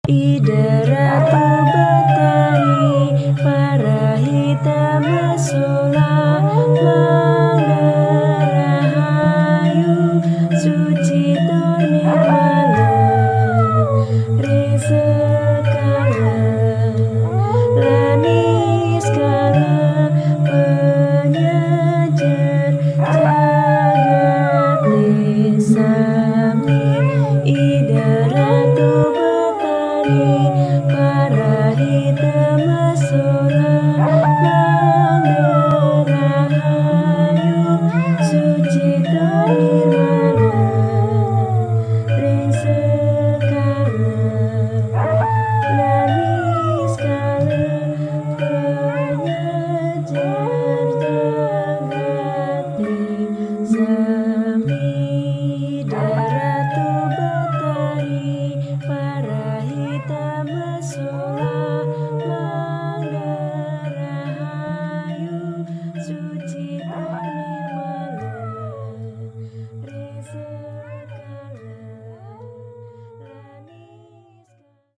Idaratu betari para hitam mesolah mangarahayu suci toni malam resekala lanis kala penyejar jagat lesami idaratu betari para hitam mesolah